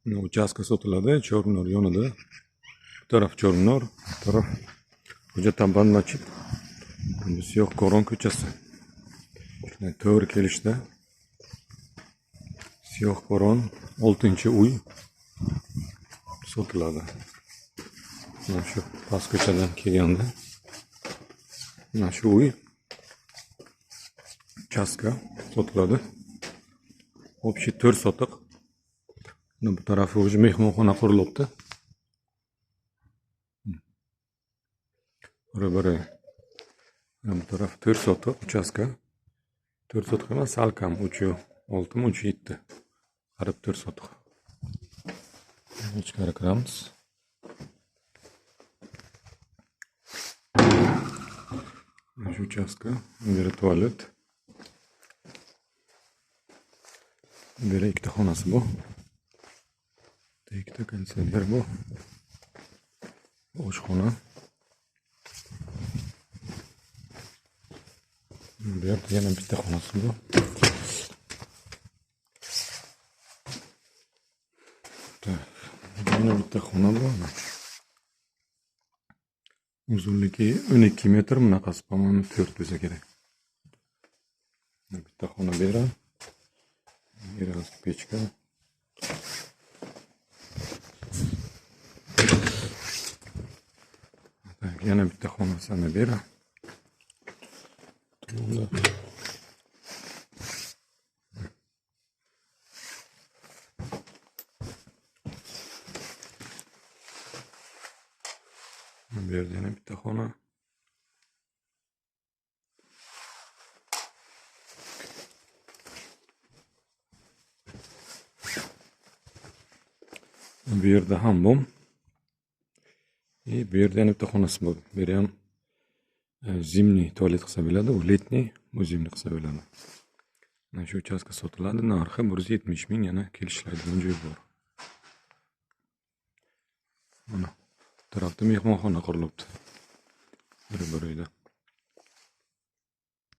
Uchastka sotiladi, Chorminor yonida. Bu taraf Chorminor, bu taraf Xo'ja Taban masjid. Bu Siyoh Koron ko'chasi. Shunday to'g'ri kelishda Siyoh Koron 6-uy sotiladi. Mana shu past ko'chadan kelganda mana shu uy uchastka sotiladi. Общий 4 sotiq. Bu tarafi o'zi mehmonxona qurilibdi. Biri bu taraf 4 sotiq uchastka. 4 sotiq emas, sal kam, 3-6 3-7. Qarib 4 sotiq. Ichkari kiramiz. Shu uchastka, beri tualet. Beri ikkita xonasi bu. Ikkita konditsioner bu. Oshxona. Bu yerda yana bitta xonasi bu. Yana bitta xona bu. Uzunligi 12 metr, bunaqasi tomoni 4 bo'lsa kerak. Bitta xona bera. Biraz pechka. Yana bitta xonasini bera. Bu yerda yana bitta xona. Bu yerda hammom. Bu yerda yana bitta xonasi bor. Bu yerda ham zimniy tualet qilsa bo'ladi, u letniy, bu zimniy qilsa bo'ladi. Mana shu uchastka sotiladi, narxi 170 ming, yana kelishiladigan joy bor. Mana bu tarafda mehmonxona qurilibdi. Bir uyda.